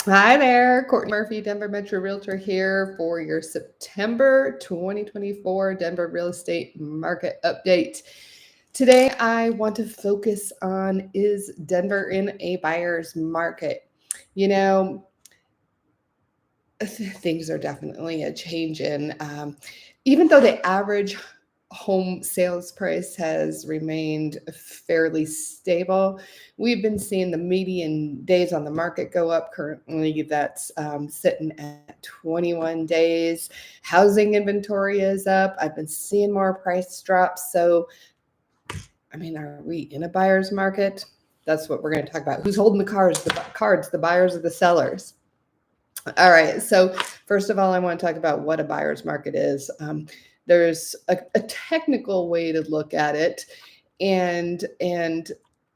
Hi there, Courtney Murphy, Denver Metro Realtor here for your September 2024 Denver real estate market update. Today, I want to focus on, is Denver in a buyer's market? You know, things are definitely a change in, even though the average home sales price has remained fairly stable. We've been seeing the median days on the market go up. Currently, that's sitting at 21 days. Housing inventory is up. I've been seeing more price drops. So, I mean, are we in a buyer's market? That's what we're going to talk about. Who's holding the cards? The buyers or the sellers? All right. So first of all, I want to talk about what a buyer's market is. There's a technical way to look at it, and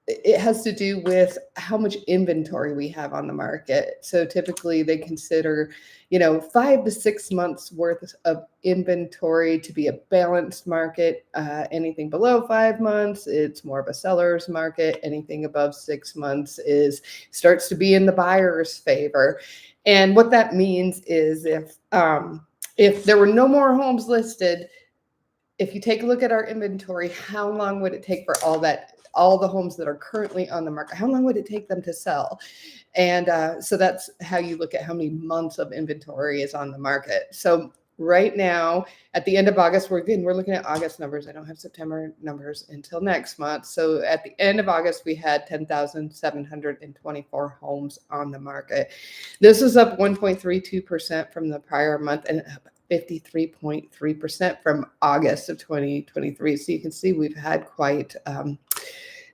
it has to do with how much inventory we have on the market. So typically, they consider, 5 to 6 months worth of inventory to be a balanced market. Anything below 5 months, it's more of a seller's market. Anything above 6 months starts to be in the buyer's favor. And what that means is if there were no more homes listed, if you take a look at our inventory, how long would it take for all the homes that are currently on the market? How long would it take them to sell? And so that's how you look at how many months of inventory is on the market. So right now, at the end of August, we're looking at August numbers. I don't have September numbers until next month. So at the end of August, we had 10,724 homes on the market. This is up 1.32% from the prior month and up 53.3% from August of 2023. So you can see we've had quite a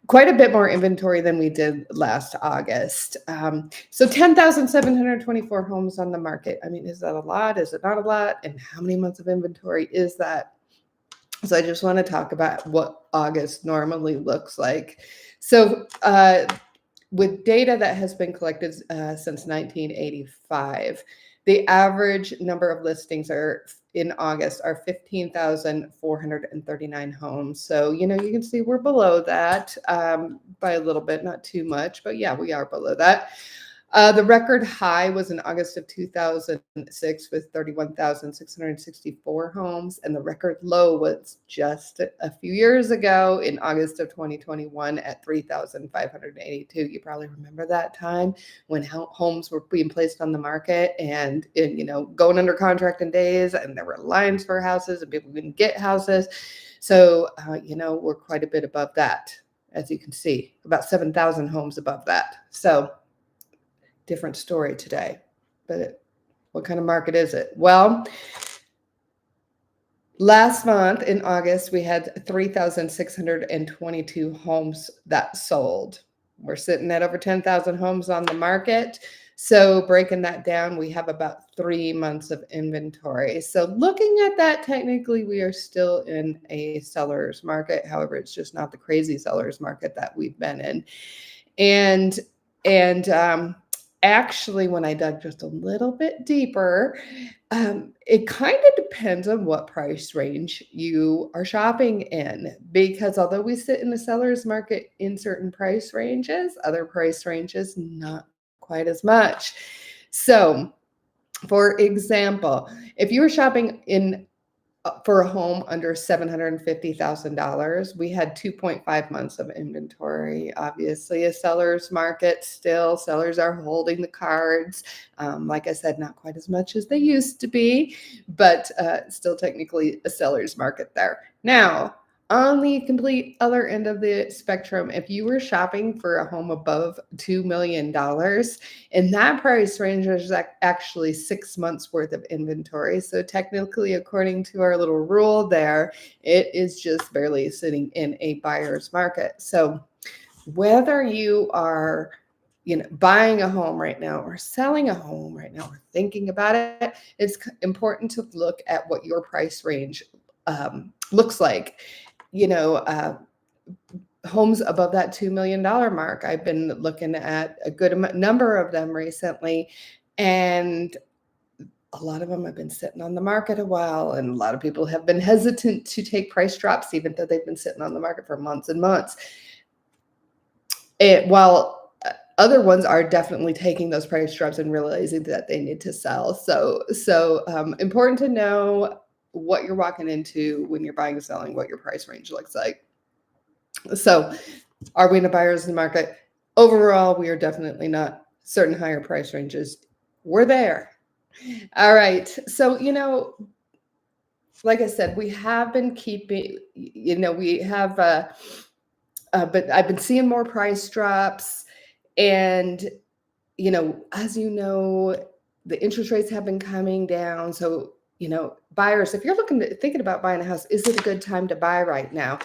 bit more inventory than we did last August. So 10,724 homes on the market. I mean, is that a lot? Is it not a lot? And how many months of inventory is that? So I just want to talk about what August normally looks like. So with data that has been collected since 1985, the average number of listings in August are 15,439 homes. So, you can see we're below that by a little bit, not too much, but yeah, we are below that. The record high was in August of 2006 with 31,664 homes, and the record low was just a few years ago in August of 2021 at 3,582. You probably remember that time when homes were being placed on the market and going under contract in days, and there were lines for houses and people couldn't get houses. So, we're quite a bit above that, as you can see, about 7,000 homes above that. So, different story today, but what kind of market is it? Well, last month in August, we had 3,622 homes that sold. We're sitting at over 10,000 homes on the market. So breaking that down, we have about 3 months of inventory. So looking at that, technically, we are still in a seller's market. However, it's just not the crazy seller's market that we've been in. And actually, when I dug just a little bit deeper, it kind of depends on what price range you are shopping in. Because although we sit in the seller's market in certain price ranges, other price ranges, not quite as much. So, for example, if you were shopping for a home under $750,000, we had 2.5 months of inventory. Obviously, a seller's market still. Sellers are holding the cards. Like I said, not quite as much as they used to be, but still technically a seller's market there. Now, on the complete other end of the spectrum, if you were shopping for a home above $2 million, in that price range, there's actually 6 months worth of inventory. So technically, according to our little rule there, it is just barely sitting in a buyer's market. So whether you are buying a home right now or selling a home right now or thinking about it, it's important to look at what your price range looks like. Homes above that $2 million mark. I've been looking at a good number of them recently, and a lot of them have been sitting on the market a while, and a lot of people have been hesitant to take price drops, even though they've been sitting on the market for months and months. While other ones are definitely taking those price drops and realizing that they need to sell. So important to know what you're walking into when you're buying and selling, what your price range looks like. So are we in a buyer's market? Overall, we are definitely not. Certain higher price ranges, we're there. All right. So, like I said, we have been keeping, we have, but I've been seeing more price drops. And, as you know, the interest rates have been coming down. So, buyers, if you're thinking about buying a house, is it a good time to buy right now?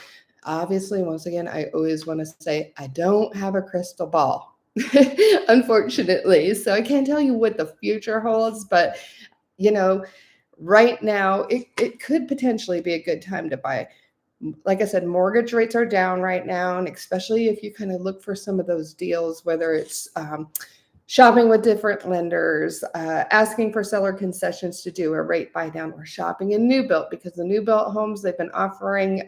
Obviously, once again, I always want to say I don't have a crystal ball, unfortunately. So I can't tell you what the future holds, but, you know, right now it could potentially be a good time to buy. Like I said, mortgage rates are down right now, and especially if you kind of look for some of those deals, whether it's shopping with different lenders, asking for seller concessions to do a rate buy down, or shopping in new built, because the new built homes, they've been offering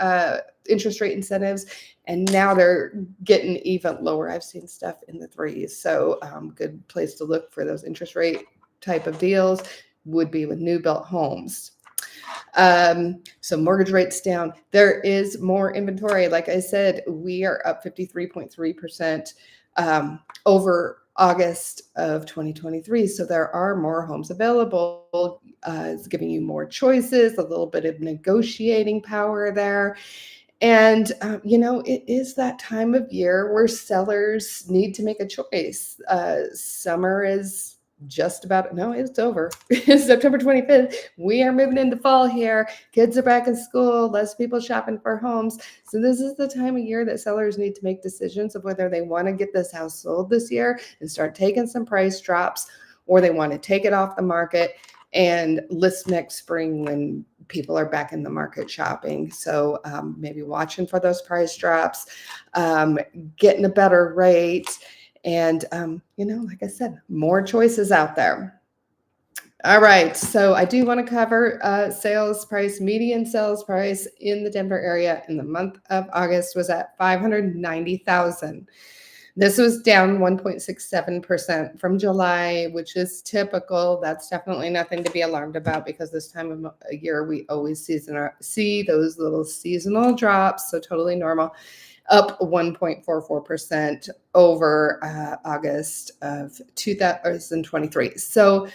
interest rate incentives, and now they're getting even lower. I've seen stuff in the threes. So good place to look for those interest rate type of deals would be with new built homes. So mortgage rates down. There is more inventory. Like I said, we are up 53.3% over August of 2023. So there are more homes available. It's giving you more choices, a little bit of negotiating power there. And, it is that time of year where sellers need to make a choice. Summer is just about, no, it's over. It's September 25th. We are moving into fall here. Kids are back in school, less people shopping for homes. So this is the time of year that sellers need to make decisions of whether they want to get this house sold this year and start taking some price drops, or they want to take it off the market and list next spring when people are back in the market shopping. So maybe watching for those price drops, getting a better rate, and, like I said, more choices out there. All right. So I do want to cover sales price. Median sales price in the Denver area in the month of August was at $590,000. This was down 1.67% from July, which is typical. That's definitely nothing to be alarmed about, because this time of year we always see those little seasonal drops. So totally normal. Up 1.44% over August of 2023. So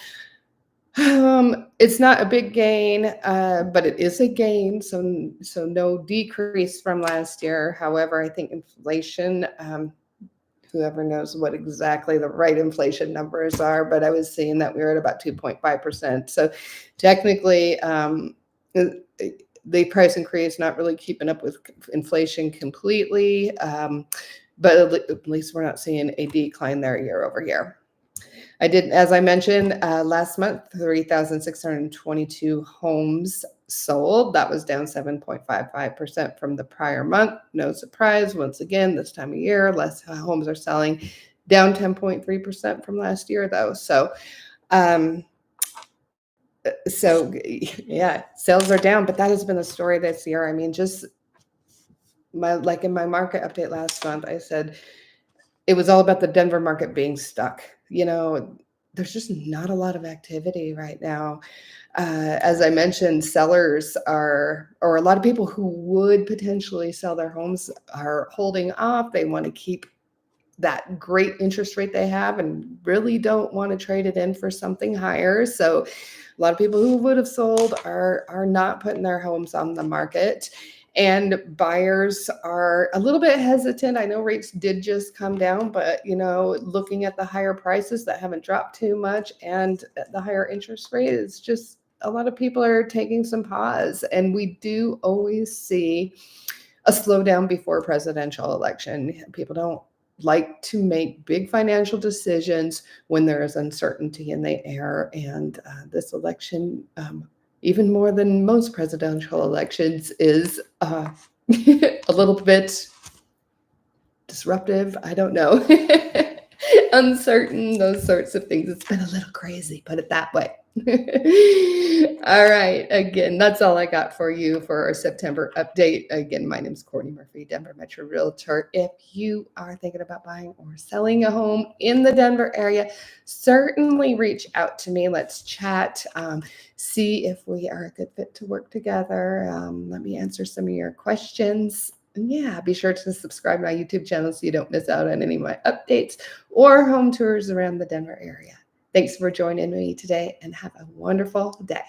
it's not a big gain, but it is a gain. So no decrease from last year. However, I think inflation, whoever knows what exactly the right inflation numbers are, but I was seeing that we were at about 2.5%. So technically, the price increase not really keeping up with inflation completely, but at least we're not seeing a decline there year over year. I did, as I mentioned, last month, 3,622 homes sold. That was down 7.55% from the prior month. No surprise. Once again, this time of year, less homes are selling. Down 10.3% from last year, though. So yeah, sales are down, but that has been the story this year. I mean, just like in my market update last month, I said it was all about the Denver market being stuck. There's just not a lot of activity right now. As I mentioned, sellers or a lot of people who would potentially sell their homes are holding off. They want to keep that great interest rate they have and really don't want to trade it in for something higher. So a lot of people who would have sold are not putting their homes on the market. And buyers are a little bit hesitant. I know rates did just come down, but looking at the higher prices that haven't dropped too much and the higher interest rate, it's just a lot of people are taking some pause. And we do always see a slowdown before presidential election. People don't like to make big financial decisions when there is uncertainty in the air. And this election, even more than most presidential elections, is a little bit disruptive. I don't know. Uncertain, those sorts of things. It's been a little crazy, put it that way. All right. Again, that's all I got for you for our September update. Again, my name is Courtney Murphy, Denver Metro Realtor. If you are thinking about buying or selling a home in the Denver area, certainly reach out to me. Let's chat, see if we are a good fit to work together. Let me answer some of your questions. And yeah, be sure to subscribe to my YouTube channel so you don't miss out on any of my updates or home tours around the Denver area. Thanks for joining me today and have a wonderful day.